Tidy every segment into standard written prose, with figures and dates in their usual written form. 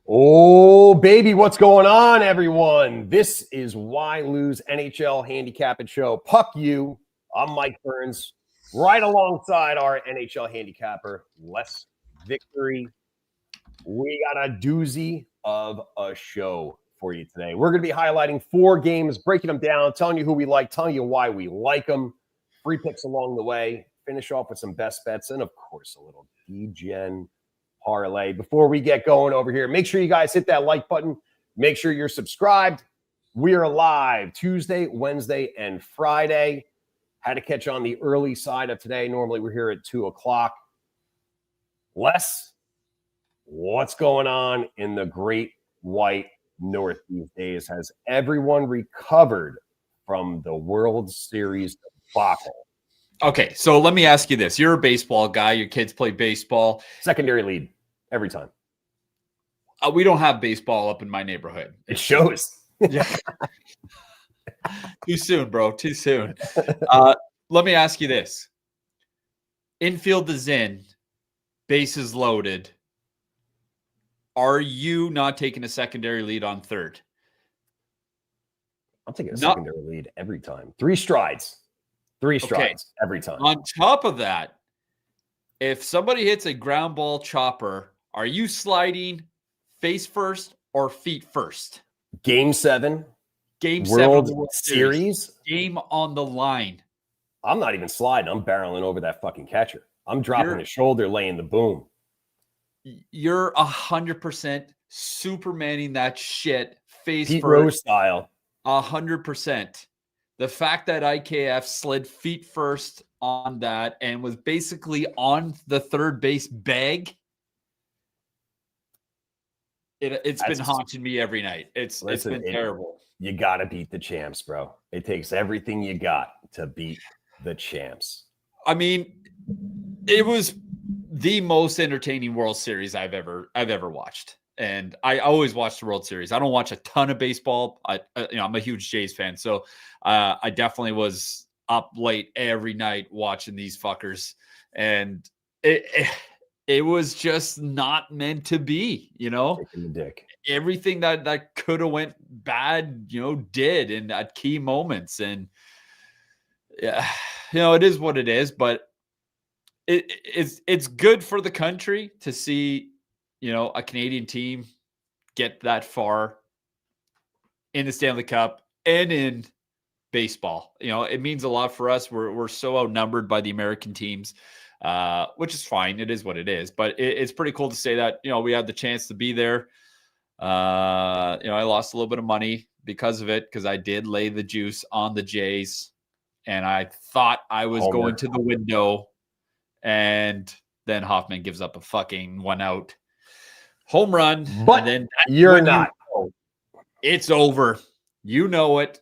Oh, baby, what's going on, everyone? This is Ylose NHL Handicapping Show. Puck you. I'm Mike Burns, right alongside our NHL handicapper, Victorie. We got a doozy of a show for you today. We're going to be highlighting 4 games, breaking them down, telling you who we like, telling you why we like them. Free picks along the way. Finish off with some best bets, and of course, a little DGen parlay. Before we get going over here, make sure you guys hit that like button. Make sure you're subscribed. We are live Tuesday, Wednesday, and Friday. Had to catch on the early side of today. Normally we're here at 2 o'clock. What's going on in the Great White North these days? Has everyone recovered from the World Series debacle? Okay, so let me ask you this. You're a baseball guy. Your kids play baseball. Secondary lead every time. We don't have baseball up in my neighborhood. It shows. Yeah. Too soon, bro. Too soon. Let me ask you this. Infield is in. Bases loaded. Are you not taking a secondary lead on third? I'm taking a secondary lead every time. 3 strides. 3 strides every time. On top of that, if somebody hits a ground ball chopper, are you sliding face first or feet first? Game 7. World Series. Game on the line. I'm not even sliding. I'm barreling over that fucking catcher. I'm dropping his shoulder, laying the boom. You're 100% Supermaning that shit face Pete first. Rose style. 100%. The fact that IKF slid feet first on that and was basically on the third base bag, it's been haunting me every night. It's been terrible. You got to beat the champs, bro. It takes everything you got to beat the champs. I mean, it was the most entertaining World Series I've ever watched. And I always watch the World Series. I don't watch a ton of baseball. I'm a huge Jays fan. So I definitely was up late every night watching these fuckers. And it was just not meant to be, Taking the dick. Everything that could have went bad, did in at key moments. And yeah, it is what it is, but it's good for the country to see, a Canadian team get that far in the Stanley Cup and in baseball. It means a lot for us. We're so outnumbered by the American teams, which is fine. It is what it is. But it's pretty cool to say that, we had the chance to be there. I lost a little bit of money because of it, because I did lay the juice on the Jays, and I thought I was going to the window, and then Hoffman gives up a fucking 1-out home run. But and then you're not. It's over. You know it.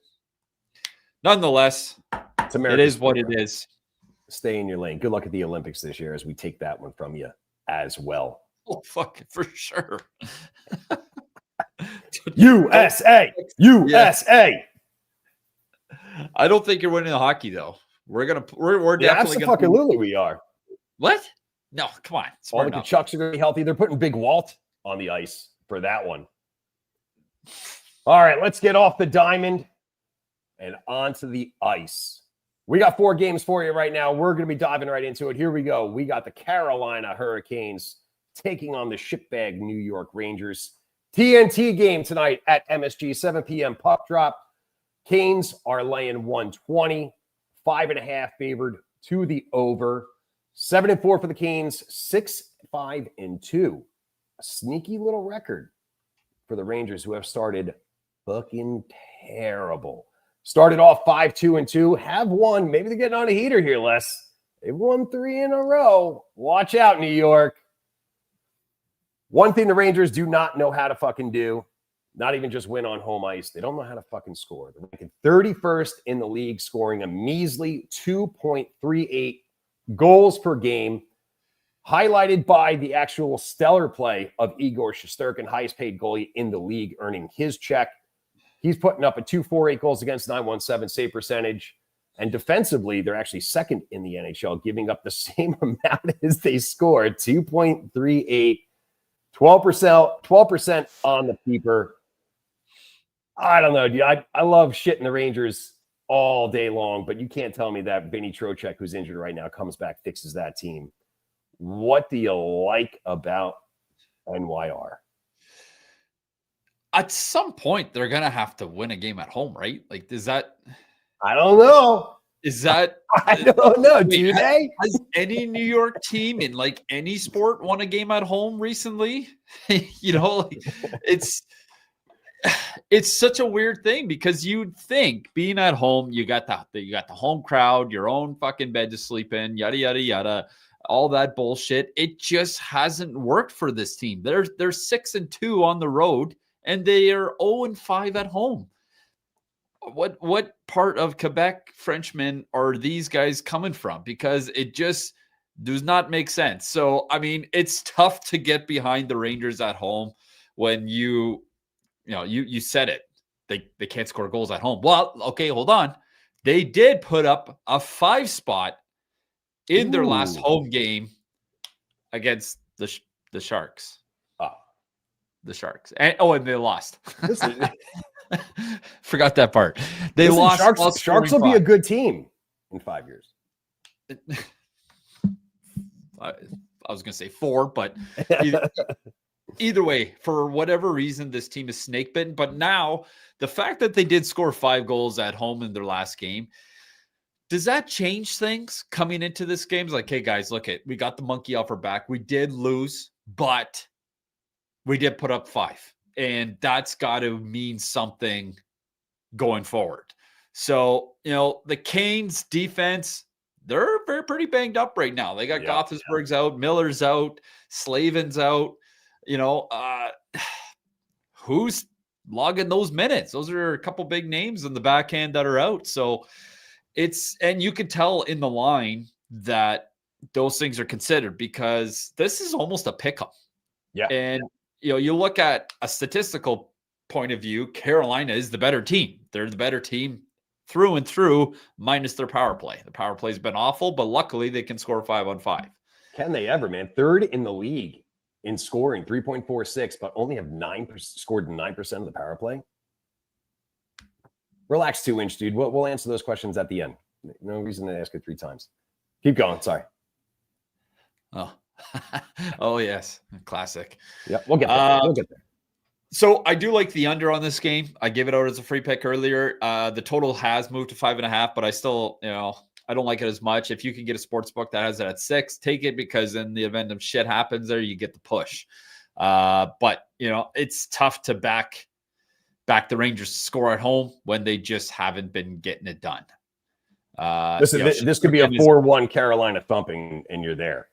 Nonetheless, it is what it is. Stay in your lane. Good luck at the Olympics this year as we take that one from you as well. Oh, fuck, for sure. USA! USA! I don't think you're winning the hockey, though. We're definitely gonna. Fucking Lily, we are. What? No, come on. All the Kachucks are going to be healthy. They're putting Big Walt on the ice for that one. All right, let's get off the diamond and onto the ice. We got 4 games for you right now. We're going to be diving right into it. Here we go. We got the Carolina Hurricanes taking on the shitbag New York Rangers. TNT game tonight at MSG, 7 p.m. puck drop. Canes are laying 120, 5.5 favored to the over. 7-4 for the Canes, 6-5-2. A sneaky little record for the Rangers, who have started fucking terrible. Started off 5-2-2, have won. Maybe they're getting on a heater here, Les. They've won 3 in a row. Watch out, New York. One thing the Rangers do not know how to fucking do, not even just win on home ice, they don't know how to fucking score. They're ranking 31st in the league, scoring a measly 2.38 goals per game, highlighted by the actual stellar play of Igor Shesterkin, highest paid goalie in the league, earning his check. He's putting up a 2.48 goals against, 917 save percentage. And defensively, they're actually second in the NHL, giving up the same amount as they scored, 2.38 12% on the keeper. I don't know, dude. I love shitting the Rangers all day long, but you can't tell me that Vinny Trocheck, who's injured right now, comes back, fixes that team. What do you like about NYR? At some point, they're gonna have to win a game at home, right? Like, is that? I don't know. Is that? I don't know. Wait, Do they? Has any New York team in like any sport won a game at home recently? Like, it's such a weird thing because you'd think being at home, you got the home crowd, your own fucking bed to sleep in, yada yada yada, all that bullshit. It just hasn't worked for this team. They're 6-2 on the road, and they are 0-5 at home. What part of Quebec Frenchmen are these guys coming from? Because it just does not make sense. So, I mean, it's tough to get behind the Rangers at home when you said it. They can't score goals at home. Well, okay, hold on. They did put up a 5 spot in their last home game against the Sharks. The Sharks. And they lost. Forgot that part. They lost. Sharks will be a good team in 5 years. I was going to say 4, but either way, for whatever reason, this team is snake bitten. But now the fact that they did score 5 goals at home in their last game, does that change things coming into this game? It's like, hey guys, look, we got the monkey off our back. We did lose, but we did put up 5. And that's got to mean something going forward. So, the Canes defense, they're pretty banged up right now. They got Gothenburg's out, Miller's out, Slavin's out. Who's logging those minutes? Those are a couple big names in the backhand that are out. So and you could tell in the line that those things are considered because this is almost a pick-up. Yeah. And you look at a statistical point of view, Carolina is the better team. They're the better team through and through, minus their power play. The power play has been awful, but luckily they can score 5-on-5. Can they ever, man? 3rd in the league in scoring, 3.46, but only have scored 9% of the power play. Relax, 2-inch, dude. We'll answer those questions at the end. No reason to ask it 3 times. Keep going. Sorry. Oh, yes. Classic. Yeah, we'll get there. So I do like the under on this game. I gave it out as a free pick earlier. The total has moved to 5.5, but I still, I don't like it as much. If you can get a sports book that has it at 6, take it, because in the event of shit happens there, you get the push. But it's tough to back the Rangers to score at home when they just haven't been getting it done. This could be a 4-1 Carolina thumping, and you're there.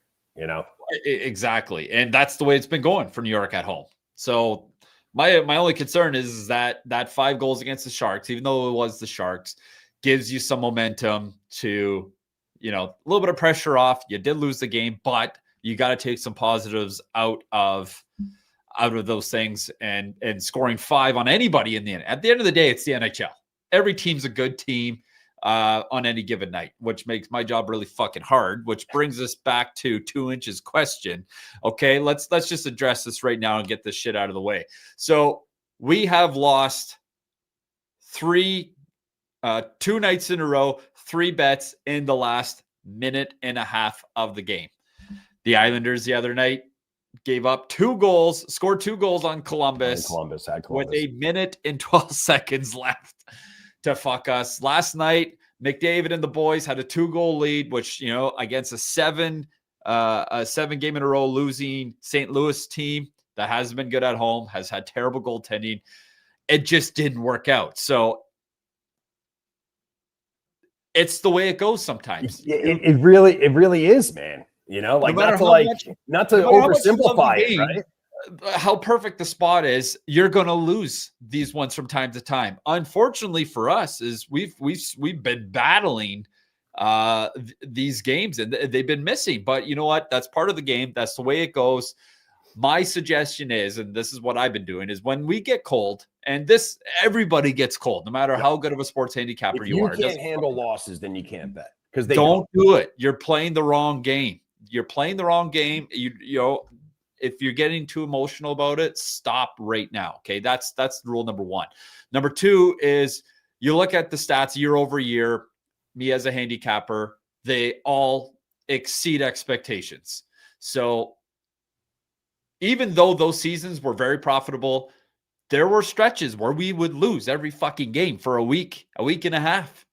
Exactly, and that's the way it's been going for New York at home. So my only concern is that 5 goals against the Sharks, even though it was the Sharks, gives you some momentum to, a little bit of pressure off. You did lose the game, but you got to take some positives out of those things, and scoring 5 on anybody at the end of the day, it's the NHL. Every team's a good team on any given night, which makes my job really fucking hard, which brings us back to 2-inch's question. Okay, let's just address this right now and get this shit out of the way. So we have lost 2 nights in a row, 3 bets in the last minute and a half of the game. The Islanders the other night gave up 2 goals, scored 2 goals on Columbus. Columbus with a minute and 12 seconds left to fuck us. Last night, McDavid and the boys had a 2-goal lead, which, against a 7 game in a row losing St. Louis team that hasn't been good at home, has had terrible goaltending. It just didn't work out. So it's the way it goes sometimes. It really is, man. Not to oversimplify it, right? How perfect the spot is, you're going to lose these ones from time to time. Unfortunately for us, is we've been battling these games, and they've been missing. But you know what? That's part of the game. That's the way it goes. My suggestion is, and this is what I've been doing, is when we get cold, and everybody gets cold, no matter how good of a sports handicapper you are. If you can't handle losses, then you can't bet, because they don't do it. You're playing the wrong game. You're playing the wrong game. if you're getting too emotional about it, stop right now. Okay. That's rule number one. Number two is you look at the stats year over year, me as a handicapper, they all exceed expectations. So even though those seasons were very profitable, there were stretches where we would lose every fucking game for a week and a half.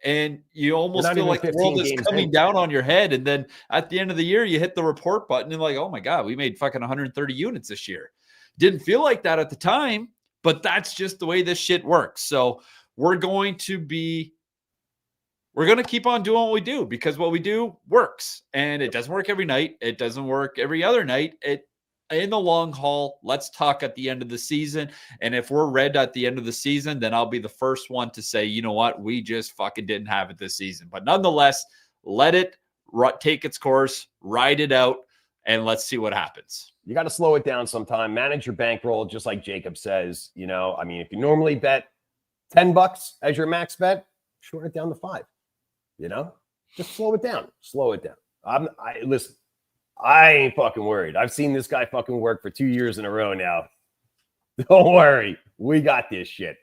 And you almost feel like the world is coming down on your head. And then at the end of the year, you hit the report button and like, oh my God, we made fucking 130 units this year. Didn't feel like that at the time, but that's just the way this shit works. So we're going to keep on doing what we do, because what we do works. And it doesn't work every night. It doesn't work every other night. In the long haul, let's talk at the end of the season. And if we're red at the end of the season, then I'll be the first one to say, you know what, we just fucking didn't have it this season. But nonetheless, let it take its course, ride it out, and let's see what happens. You got to slow it down sometime. Manage your bankroll, just like Jacob says. I mean, if you normally bet $10 as your max bet, shorten it down to 5. Just slow it down. Slow it down. Listen. I ain't fucking worried. I've seen this guy fucking work for 2 years in a row now. Don't worry. We got this shit.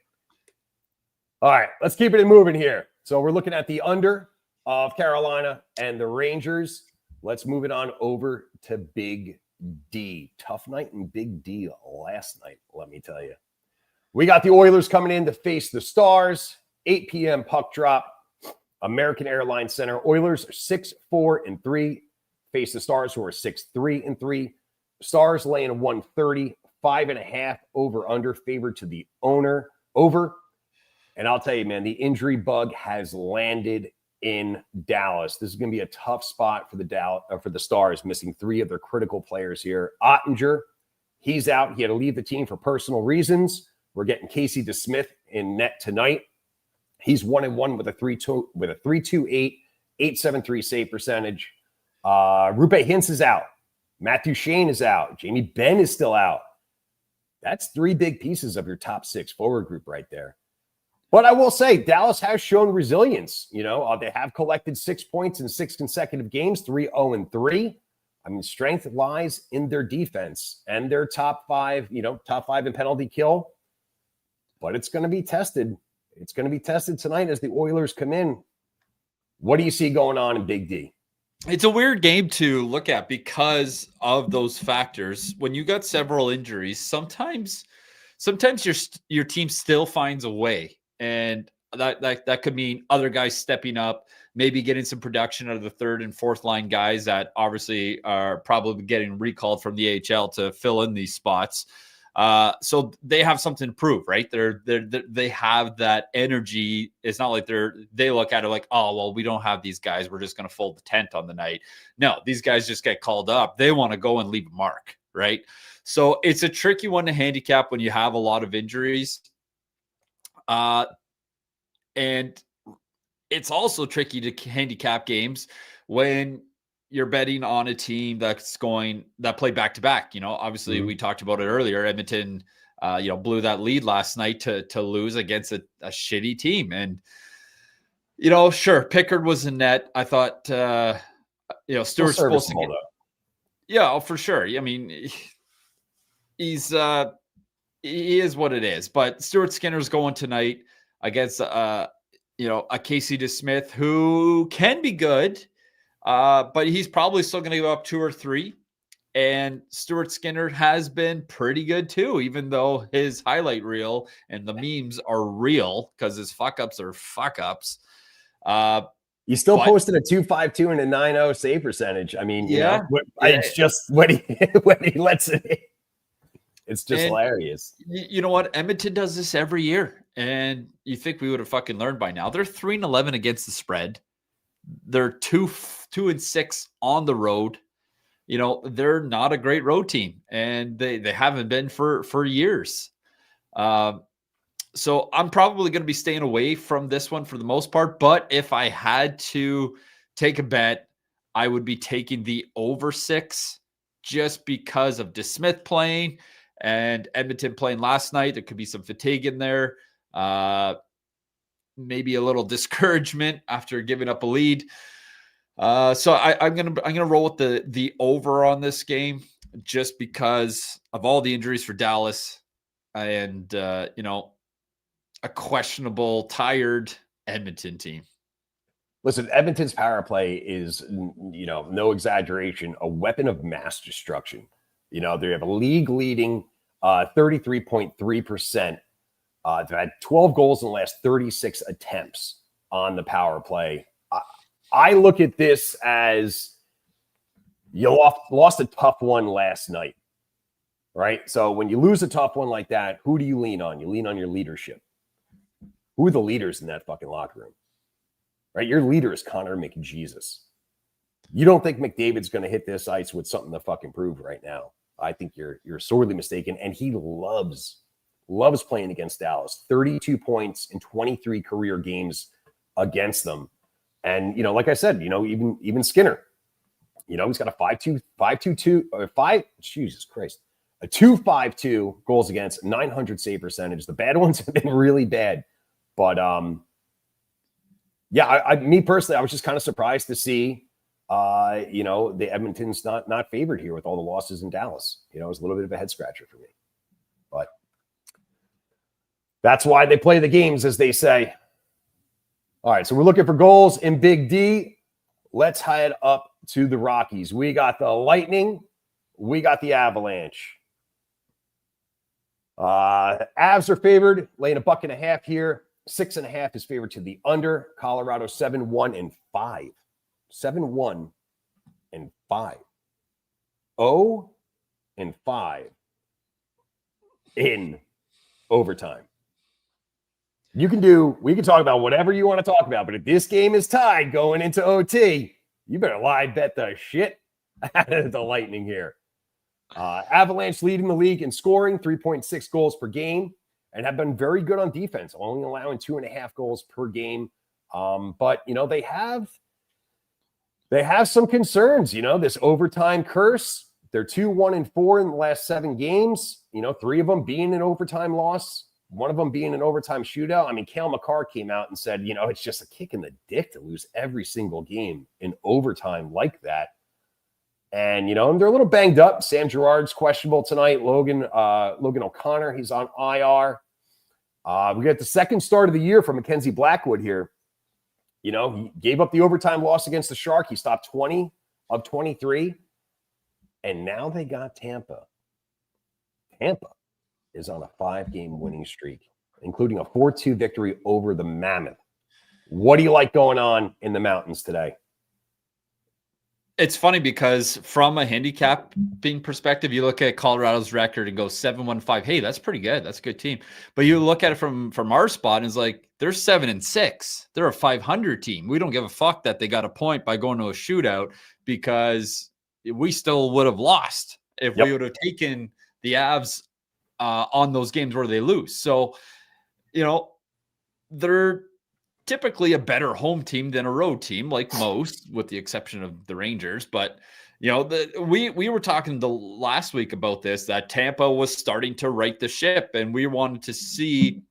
All right, let's keep it moving here. So we're looking at the under of Carolina and the Rangers. Let's move it on over to Big D. Tough night in Big D last night, let me tell you. We got the Oilers coming in to face the Stars. 8 p.m. puck drop. American Airlines Center. Oilers are 6-4-3. Face the Stars, who are 6-3-3. Stars laying 130, 5.5 over under, favored to the over. And I'll tell you, man, the injury bug has landed in Dallas. This is going to be a tough spot for the Stars, missing 3 of their critical players here. Ottinger, he's out. He had to leave the team for personal reasons. We're getting Casey DeSmith in net tonight. He's 1-1 with a 3.28, 8.73 save percentage. Rupe Hintz is out. Matt Duchene is out. Jamie Benn is still out. That's 3 big pieces of your top 6 forward group right there. But I will say, Dallas has shown resilience. They have collected 6 points in 6 consecutive games, 3-0-3. I mean, strength lies in their defense and their top 5 in penalty kill. But it's going to be tested. It's going to be tested tonight as the Oilers come in. What do you see going on in Big D? It's a weird game to look at because of those factors. When you got several injuries, sometimes your team still finds a way, and that could mean other guys stepping up, maybe getting some production out of the 3rd and 4th line guys that obviously are probably getting recalled from the AHL to fill in these spots. So they have something to prove, right? They have that energy. It's not like they look at it like, oh, well, we don't have these guys. We're just going to fold the tent on the night. No, these guys just get called up. They want to go and leave a mark, right? So it's a tricky one to handicap when you have a lot of injuries. And it's also tricky to handicap games when you're betting on a team that played back to back. Obviously we talked about it earlier. Edmonton, blew that lead last night to lose against a shitty team. And, sure, Pickard was in net. I thought, Stewart's supposed to get, yeah, for sure. I mean, he is what it is. But Stuart Skinner's going tonight against, a Casey DeSmith who can be good. But he's probably still going to go up 2 or 3. And Stuart Skinner has been pretty good too, even though his highlight reel and the memes are real because his fuck-ups are fuck-ups. He still posted a 2.52 and a 9.0 save percentage. I mean, it's just when he lets it in. It's just hilarious. You know what? Edmonton does this every year. And you think we would have fucking learned by now. They're 3-11 against the spread. They're 2-6 on the road. They're not a great road team, and they haven't been for years. So I'm probably going to be staying away from this one for the most part. But if I had to take a bet, I would be taking the over 6 just because of DeSmith playing and Edmonton playing last night. There could be some fatigue in there. Maybe a little discouragement after giving up a lead. So I'm gonna roll with the over on this game. just because of all the injuries for Dallas and, a questionable, tired Edmonton team. Listen, Edmonton's power play is, no exaggeration, a weapon of mass destruction. They have a league-leading 33.3%. They've had 12 goals in the last 36 attempts on the power play. I look at this as you lost a tough one last night, right? So when you lose a tough one like that, who do you lean on? You lean on your leadership. Who are the leaders in that fucking locker room? Right? Your leader is Connor McJesus. You don't think McDavid's going to hit this ice with something to fucking prove right now. I think you're sorely mistaken. And he loves playing against Dallas. 32 points in 23 career games against them. And, like I said, even Skinner, he's got a 5.22 or 5, Jesus Christ, a 2.52 goals against, 900 save percentage. The bad ones have been really bad. But, me personally, I was just kind of surprised to see, the Edmonton's not favored here with all the losses in Dallas. It was a little bit of a head scratcher for me. But that's why they play the games, as they say. All right, so we're looking for goals in Big D. Let's head up to the Rockies. We got the Lightning. We got the Avalanche. Avs are favored, laying $1.50 here. 6.5 is favored to the under. Colorado 7-1-5. 7-1-5. 0-5 in overtime. We can talk about whatever you want to talk about, but if this game is tied going into OT, you better live bet the shit out of the Lightning here. Avalanche leading the league in scoring, 3.6 goals per game, and have been very good on defense, only allowing 2.5 goals per game. But they have some concerns. This overtime curse. They're 2-1-4 in the last 7 games. 3 of them being an overtime loss. One of them being an overtime shootout. I mean, Cale Makar came out and said, it's just a kick in the dick to lose every single game in overtime like that. And, they're a little banged up. Sam Girard's questionable tonight. Logan O'Connor, he's on IR. We got the second start of the year from Mackenzie Blackwood here. He gave up the overtime loss against the Shark. He stopped 20 of 23. And now they got Tampa. Tampa is on a 5-game winning streak, including a 4-2 victory over the Mammoth. What do you like going on in the mountains today? It's funny because from a handicapping perspective, you look at Colorado's record and go 7-1-5. Hey, that's pretty good. That's a good team. But you look at it from our spot and it's like they're 7-6. They're a 500 team. We don't give a fuck that they got a point by going to a shootout because we still would have lost if we would have taken the Avs on those games where they lose. So, they're typically a better home team than a road team, like most, with the exception of the Rangers. But, we were talking last week about this, that Tampa was starting to right the ship, and we wanted to see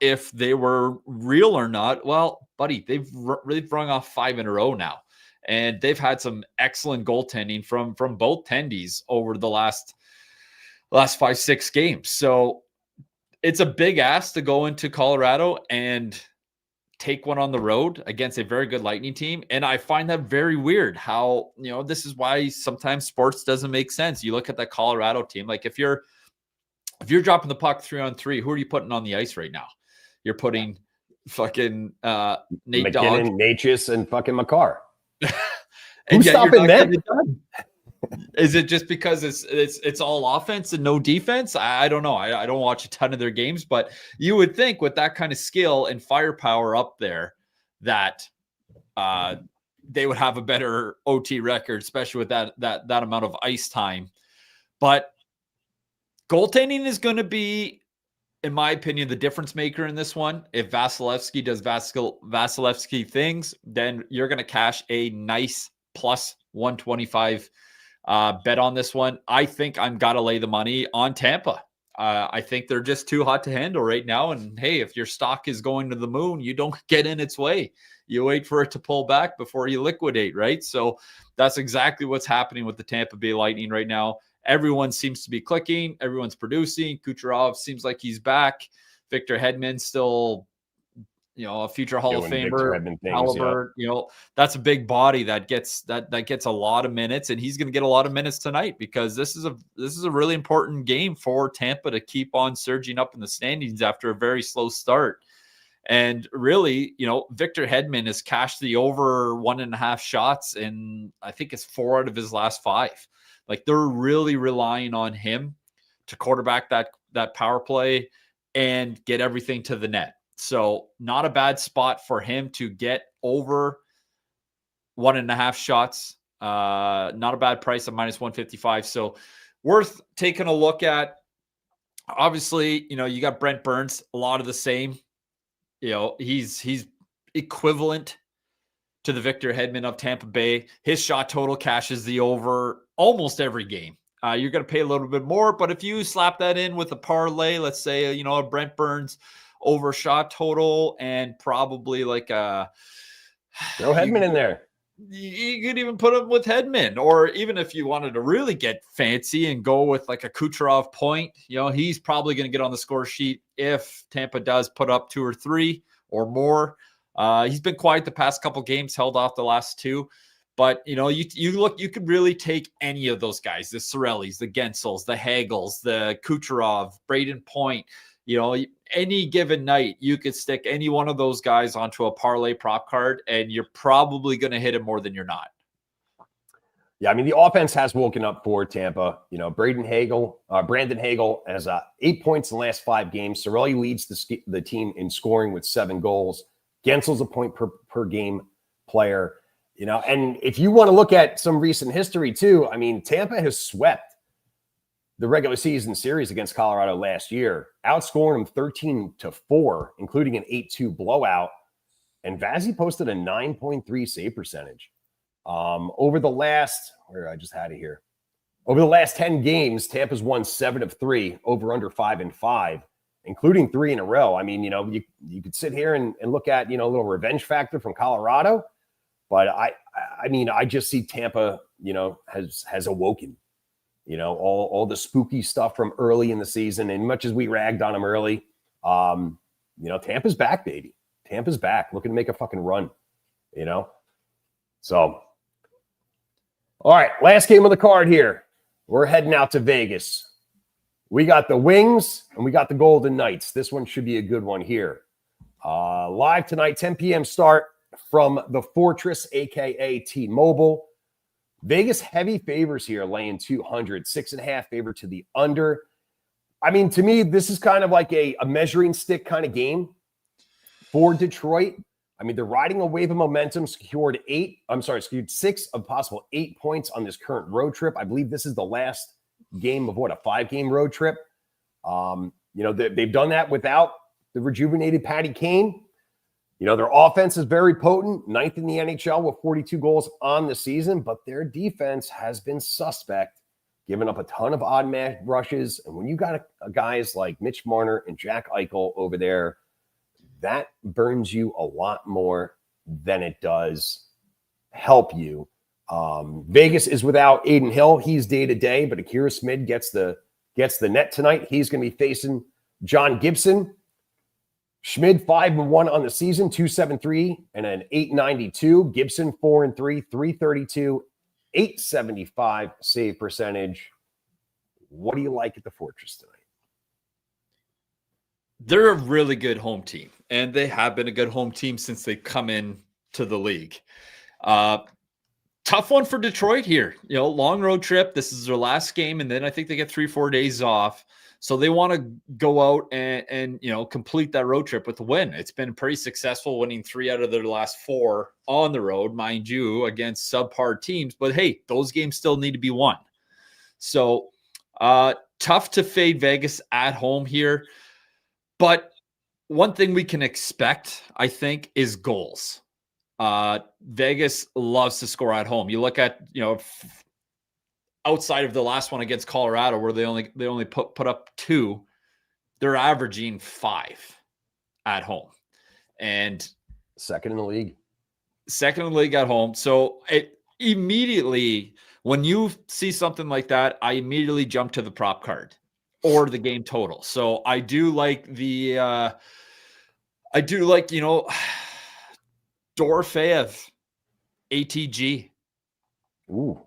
if they were real or not. Well, buddy, they've rung off 5 in a row now, and they've had some excellent goaltending from both tendies over the last 5-6 games. So it's a big ask to go into Colorado and take one on the road against a very good Lightning team. And I find that very weird how, this is why sometimes sports doesn't make sense. You look at that Colorado team, like if you're dropping the puck 3-on-3, who are you putting on the ice right now? You're putting fucking Nate McKinnon, Dogg, Natchez, and fucking Makar. and Who's stopping them? Is it just because it's all offense and no defense? I don't know. I don't watch a ton of their games, but you would think with that kind of skill and firepower up there that they would have a better OT record, especially with that amount of ice time. But goaltending is going to be, in my opinion, the difference maker in this one. If Vasilevsky does Vasilevsky things, then you're going to cash a nice plus 125 bet on this one. I think I'm got to lay the money on Tampa. I think they're just too hot to handle right now. And hey, if your stock is going to the moon, you don't get in its way. You wait for it to pull back before you liquidate, right? So that's exactly what's happening with the Tampa Bay Lightning right now. everyone seems to be clicking. Everyone's producing. Kucherov seems like he's back. Victor Hedman still, a future Hall of Famer. Caliber, that's a big body that gets a lot of minutes, and he's going to get a lot of minutes tonight because this is a really important game for Tampa to keep on surging up in the standings after a very slow start. And really, Victor Hedman has cashed the over 1.5 shots, and I think it's 4 out of his last 5. Like, they're really relying on him to quarterback that power play and get everything to the net. So not a bad spot for him to get over 1.5 shots. Not a bad price at -155. So worth taking a look at. Obviously, you got Brent Burns, a lot of the same. He's equivalent to the Victor Hedman of Tampa Bay. His shot total cashes the over almost every game. You're going to pay a little bit more, but if you slap that in with a parlay, let's say, a Brent Burns over shot total and probably like a throw Hedman in there. You could even put him with Hedman, or even if you wanted to really get fancy and go with like a Kucherov point, he's probably going to get on the score sheet if Tampa does put up 2 or 3 or more. He's been quiet the past couple games, held off the last 2. But, you could really take any of those guys, the Cirellis, the Gensels, the Hagels, the Kucherov, Braden Point, any given night, you could stick any one of those guys onto a parlay prop card, and you're probably going to hit it more than you're not. Yeah, I mean, the offense has woken up for Tampa. Brandon Hagel has 8 points in the last 5 games. Cirelli leads the team in scoring with 7 goals. Gensel's a point per game player. And if you want to look at some recent history too, I mean, Tampa has swept the regular season series against Colorado last year, outscoring them 13-4, including an 8-2 blowout. And Vazzy posted a 9.3 save percentage. Over the last 10 games, Tampa's won 7 of 3, over under 5-5, including 3 in a row. I mean, you could sit here and look at, a little revenge factor from Colorado, but I just see Tampa, has awoken. All the spooky stuff from early in the season. And much as we ragged on them early, Tampa's back, baby. Tampa's back, looking to make a fucking run, So, all right, last game of the card here. We're heading out to Vegas. We got the Wings and we got the Golden Knights. This one should be a good one here. Live tonight, 10 p.m. start from the Fortress, a.k.a. T-Mobile. Vegas heavy favors here, laying 200, 6.5 favor to the under. I mean, to me, this is kind of like a measuring stick kind of game for Detroit. I mean, they're riding a wave of momentum, secured 6 of possible 8 points on this current road trip. I believe this is the last game of a 5-game road trip. They've done that without the rejuvenated Patty Kane. Their offense is very potent, 9th in the NHL with 42 goals on the season, but their defense has been suspect, giving up a ton of odd man rushes. And when you got guys like Mitch Marner and Jack Eichel over there, that burns you a lot more than it does help you. Vegas is without Aiden Hill. He's day-to-day, but Akira Smid gets the net tonight. He's going to be facing John Gibson. Schmid 5-1 on the season, 273 and an 892. Gibson 4-3, 332, 875 save percentage. What do you like at the Fortress tonight? They're a really good home team, and they have been a good home team since they come in to the league. Tough one for Detroit here. Long road trip. This is their last game, and then I think they get 3-4 days off. So they want to go out and complete that road trip with a win. It's been pretty successful, winning 3 out of their last 4 on the road, mind you, against subpar teams. But hey, those games still need to be won. So tough to fade Vegas at home here. But one thing we can expect, I think, is goals. Vegas loves to score at home. You look at, outside of the last one against Colorado, where they only put up 2, they're averaging 5 at home, and second in the league at home. So it immediately when you see something like that, I immediately jump to the prop card or the game total. So I do like Dorofeyev ATG. Ooh.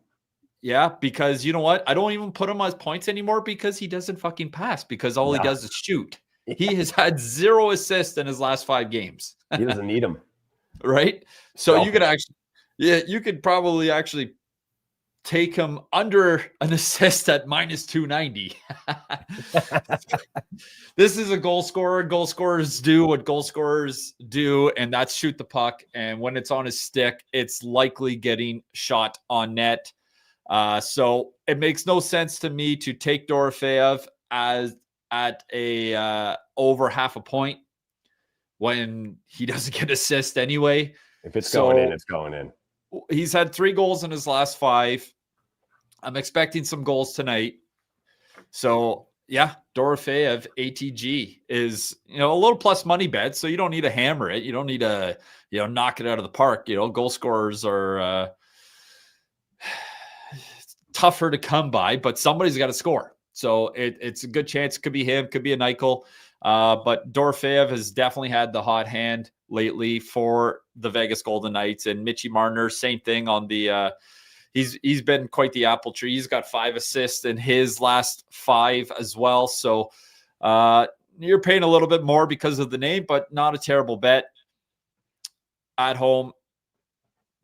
Yeah, because you know what? I don't even put him as points anymore because he doesn't fucking pass because all he does is shoot. He has had 0 assists in his last 5 games. He doesn't need them. Right? So you could probably actually take him under an assist at minus 290. This is a goal scorer. Goal scorers do what goal scorers do, and that's shoot the puck. And when it's on his stick, it's likely getting shot on net. So it makes no sense to me to take Dorofeyev as at a over half a point when he doesn't get assist anyway. If it's going in, it's going in. He's had 3 goals in his last 5. I'm expecting some goals tonight. So yeah, Dorofeyev ATG is, a little plus money bet. So you don't need to hammer it. You don't need to, knock it out of the park. Goal scorers are tougher to come by, but somebody's got to score. So it's a good chance. It could be him, could be a Eichel. But Dorofeyev has definitely had the hot hand lately for the Vegas Golden Knights, and Mitchie Marner, same thing on the he's been quite the apple tree. He's got 5 assists in his last 5 as well. So you're paying a little bit more because of the name, but not a terrible bet. At home,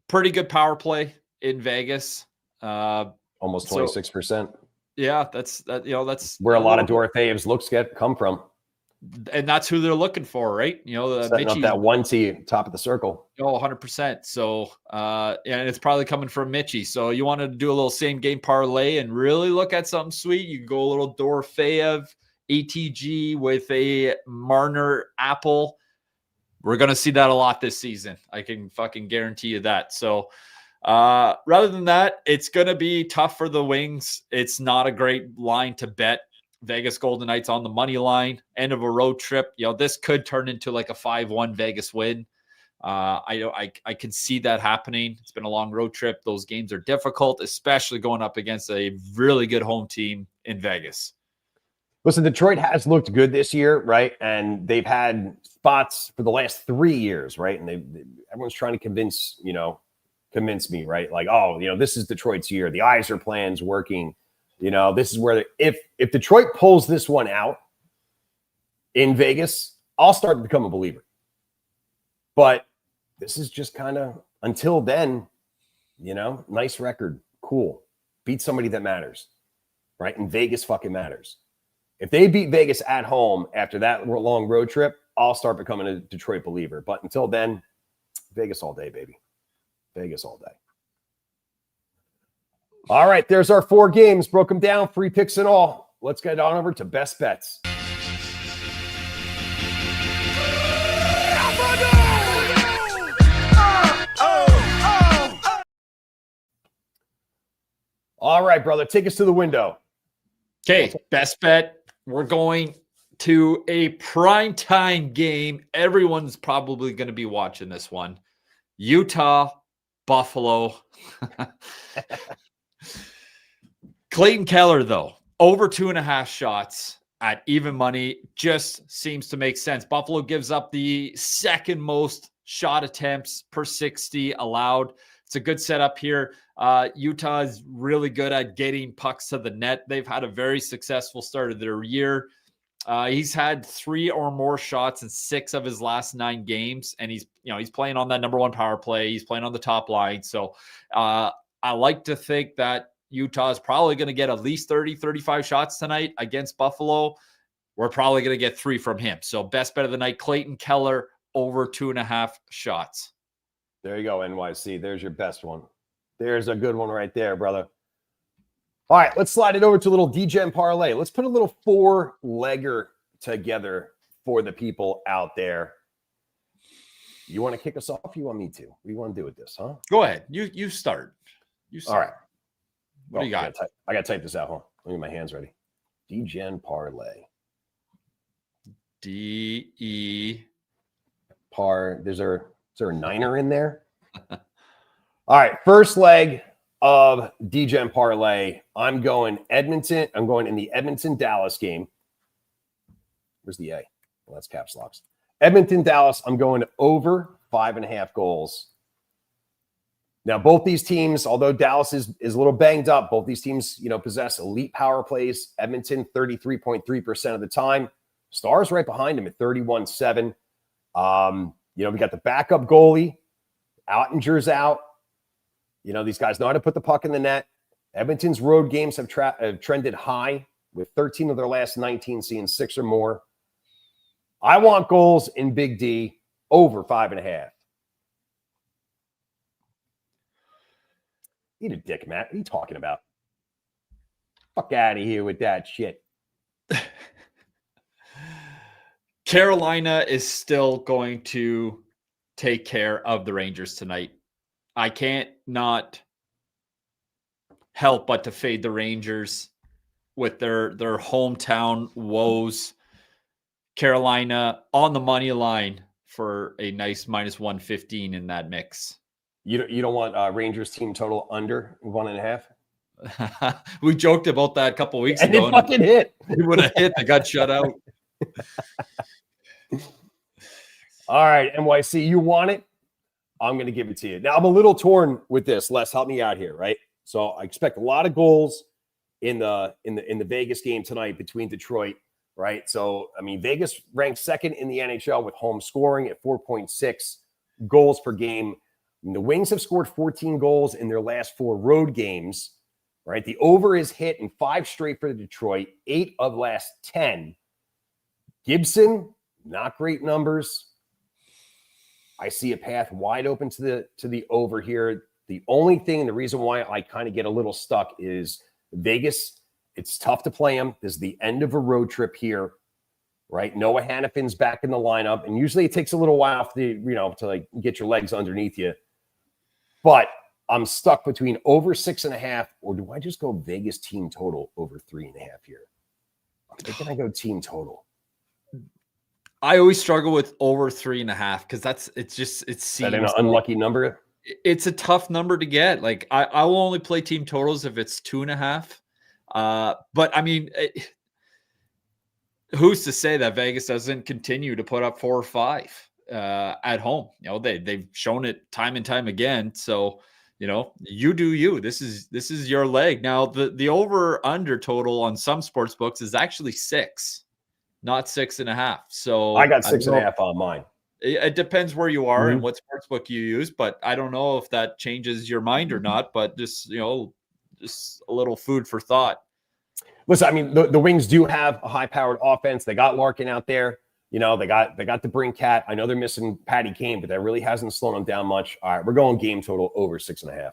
pretty good power play in Vegas. Almost 26%. Yeah, that's where a lot of Dorofeyev's looks come from. And that's who they're looking for, right? Setting up that 1T top of the circle. 100%. So, and it's probably coming from Mitchie. So you wanted to do a little same game parlay and really look at something sweet. You can go a little Dorofeyev ATG with a Marner Apple. We're going to see that a lot this season. I can fucking guarantee you that. So, rather than that, it's going to be tough for the Wings. It's not a great line to bet. Vegas Golden Knights on the money line, end of a road trip. This could turn into like a 5-1 Vegas win. I can see that happening. It's been a long road trip. Those games are difficult, especially going up against a really good home team in Vegas. Listen, Detroit has looked good this year, right? And they've had spots for the last 3 years, right? And everyone's trying to convince me, right? Like, this is Detroit's year. The Yzer plan's working. This is where if Detroit pulls this one out in Vegas, I'll start to become a believer. But this is just kind of, until then, nice record, cool. Beat somebody that matters, right? And Vegas fucking matters. If they beat Vegas at home after that long road trip, I'll start becoming a Detroit believer. But until then, Vegas all day, baby. Vegas all day. All right, there's our 4 games. Broke them down, free picks and all. Let's get on over to best bets. All right, brother, take us to the window. Okay, best bet. We're going to a primetime game. Everyone's probably going to be watching this one. Utah, Buffalo. Clayton Keller, though, over 2.5 shots at even money just seems to make sense. Buffalo gives up the second most shot attempts per 60 allowed. It's a good setup here. Utah is really good at getting pucks to the net. They've had a very successful start of their year. He's had 3 or more shots in 6 of his last 9 games, and he's playing on that number 1 power play. He's playing on the top line. So I like to think that Utah is probably going to get at least 30, 35 shots tonight against Buffalo. We're probably going to get 3 from him. So best bet of the night, Clayton Keller, over 2.5 shots. There you go, NYC. There's your best one. There's a good one right there, brother. All right, let's slide it over to a little DGen parlay. Let's put a little 4-legger together for the people out there. You want to kick us off? You want me to? What do you want to do with this, huh? Go ahead. You start. All right. What do you got? I got to type this out. Huh? Let me get my hands ready. DGen parlay. D-E. Is there a niner in there? All right. First leg. of DGen parlay, I'm going Edmonton. I'm going in the Edmonton-Dallas game. Where's the A? Well, that's caps locks. Edmonton-Dallas, I'm going over 5.5 goals. Now, both these teams, although Dallas is a little banged up, both these teams, possess elite power plays. Edmonton, 33.3% of the time. Stars right behind him at 31.7. We got the backup goalie. Ottinger's out. These guys know how to put the puck in the net. Edmonton's road games have trended high, with 13 of their last 19 seeing 6 or more. I want goals in Big D over 5.5. Eat a dick, Matt. What are you talking about? Fuck out of here with that shit. Carolina is still going to take care of the Rangers tonight. I can't not help but to fade the Rangers with their hometown woes. Carolina on the money line for a nice -115 in that mix. You don't want Rangers team total under 1.5? We joked about that a couple weeks and ago. It fucking hit. It would have hit. They got shut out. All right, NYC, you want it? I'm going to give it to you. Now, I'm a little torn with this. Les, help me out here, right? So I expect a lot of goals in the Vegas game tonight between Detroit, right? So, Vegas ranks second in the NHL with home scoring at 4.6 goals per game. The Wings have scored 14 goals in their last 4 road games, right? The over is hit in 5 straight for Detroit, 8 of last 10. Gibson, not great numbers. I see a path wide open to the over here. The only thing, and the reason why I kind of get a little stuck is Vegas. It's tough to play them. This is the end of a road trip here, right? Noah Hannafin's back in the lineup, and usually it takes a little while for to get your legs underneath you. But I'm stuck between over 6.5, or do I just go Vegas team total over 3.5 here? I'm thinking I go team total. I always struggle with over 3.5 because it seems that an unlucky number. It's a tough number to get. Like I will only play team totals if it's 2.5. But who's to say that Vegas doesn't continue to put up 4 or 5 at home? They've shown it time and time again. So you do you. This is your leg. Now the over under total on some sports books is actually 6. Not 6.5. So I got 6.5 on mine. It depends where you are and what sportsbook you use, but I don't know if that changes your mind or not. But just just a little food for thought. Listen, the Wings do have a high-powered offense. They got Larkin out there. They got the Brincat. I know they're missing Patty Kane, but that really hasn't slowed them down much. All right, we're going game total over 6.5.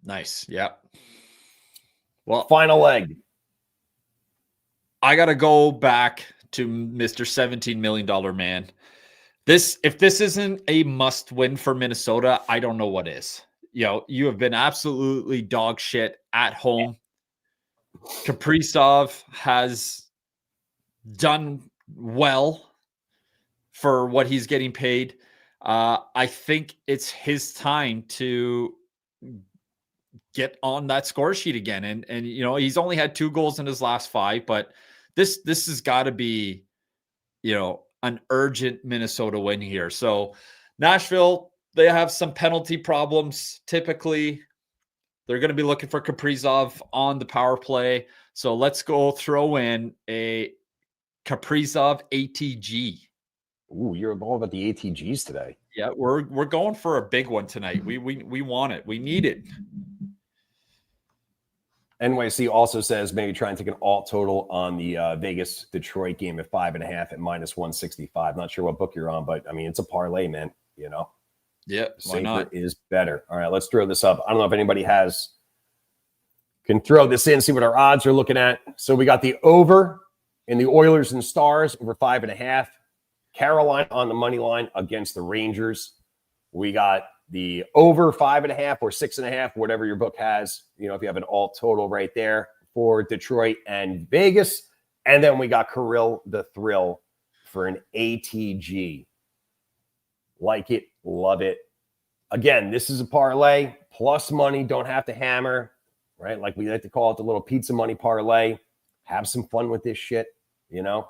Nice. Yeah. Well, final leg. I got to go back to Mr. $17 million man. If this isn't a must win for Minnesota, I don't know what is. You have been absolutely dog shit at home. Kaprizov has done well for what he's getting paid. I think it's his time to get on that score sheet again. And he's only had 2 goals in his last 5, but this has got to be, an urgent Minnesota win here. So Nashville, they have some penalty problems. Typically, they're going to be looking for Kaprizov on the power play. So let's go throw in a Kaprizov ATG. Ooh, you're all about the ATGs today. Yeah, we're going for a big one tonight. We want it. We need it. NYC also says maybe try and take an alt total on the Vegas-Detroit game at 5.5 at -165. Not sure what book you're on, but it's a parlay, man. Yeah, why safer not? Is better. All right, let's throw this up. I don't know if anybody can throw this in, see what our odds are looking at. So we got the over in the Oilers and Stars over 5.5. Carolina on the money line against the Rangers. We got the over 5.5 or 6.5, whatever your book has. If you have an alt total right there for Detroit and Vegas. And then we got Kirill the Thrill for an ATG. Like it, love it. Again, this is a parlay plus money. Don't have to hammer, right? Like we like to call it the little pizza money parlay. Have some fun with this shit, you know?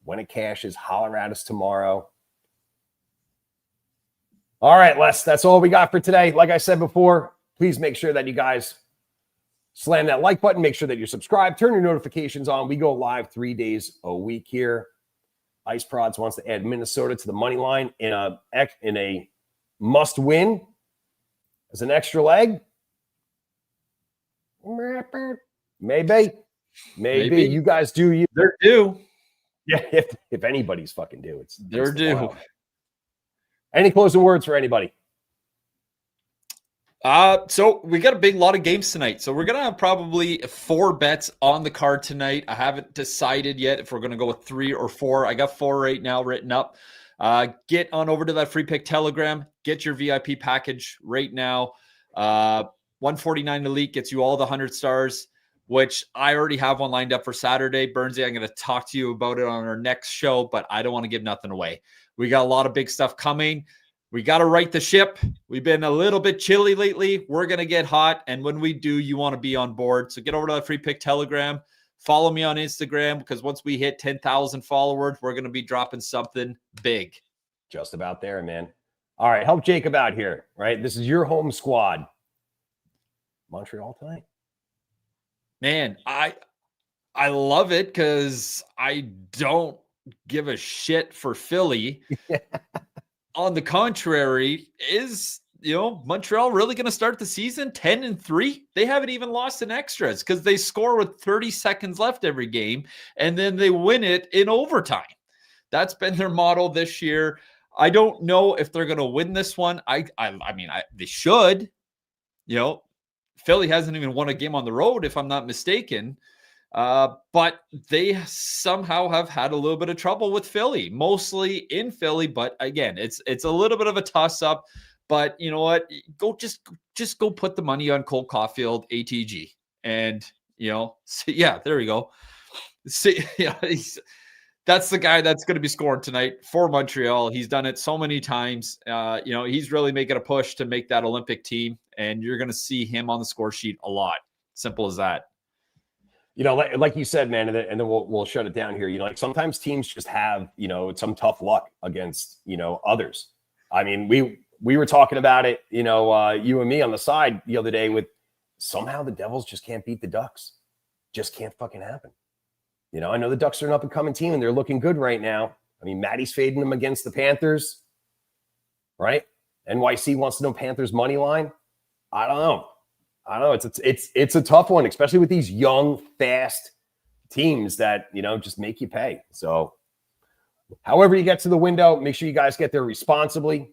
When it cashes, holler at us tomorrow. All right, Les, that's all we got for today. Like I said before, please make sure that you guys slam that like button. Make sure that you're subscribed. Turn your notifications on. We go live 3 days a week here. Ice Prods wants to add Minnesota to the money line in a must win as an extra leg. Maybe. You guys do. They're due. Yeah, if anybody's fucking due, they're due. Wild. Any closing words for anybody? So we got a big lot of games tonight. So we're gonna have probably 4 bets on the card tonight. I haven't decided yet if we're gonna go with 3 or 4. I got 4 right now written up. Get on over to that free pick Telegram. Get your VIP package right now. 149 Elite gets you all the 100 stars, which I already have one lined up for Saturday. Burnsy, I'm going to talk to you about it on our next show, but I don't want to give nothing away. We got a lot of big stuff coming. We got to right the ship. We've been a little bit chilly lately. We're going to get hot. And when we do, you want to be on board. So get over to that free pick Telegram. Follow me on Instagram, because once we hit 10,000 followers, we're going to be dropping something big. Just about there, man. All right, help Jacob out here, right? This is your home squad. Montreal tonight? Man, I love it because I don't give a shit for Philly. On the contrary, is Montreal really going to start the season 10-3? They haven't even lost in extras because they score with 30 seconds left every game, and then they win it in overtime. That's been their model this year. I don't know if they're going to win this one. I mean, they should. Philly hasn't even won a game on the road, if I'm not mistaken. But they somehow have had a little bit of trouble with Philly, mostly in Philly. But again, it's a little bit of a toss-up. But you know what? Just go put the money on Cole Caulfield, ATG, and yeah, there we go. See, that's the guy that's going to be scoring tonight for Montreal. He's done it so many times. He's really making a push to make that Olympic team, and you're going to see him on the score sheet a lot. Simple as that. Like you said, man, and then we'll shut it down here. Like sometimes teams just have, some tough luck against, others. I mean, we were talking about it, you and me on the side the other day with somehow the Devils just can't beat the Ducks. Just can't fucking happen. I know the Ducks are an up-and-coming team, and they're looking good right now. I mean, Maddie's fading them against the Panthers, right? NYC wants to know Panthers money line. I don't know. It's a tough one, especially with these young, fast teams that, just make you pay. So however you get to the window, make sure you guys get there responsibly.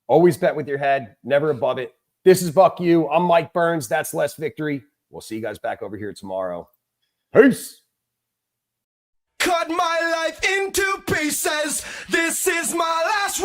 Always bet with your head, never above it. This is Buck U. I'm Mike Burns. That's Les Victory. We'll see you guys back over here tomorrow. Peace. Cut my life into pieces. This is my last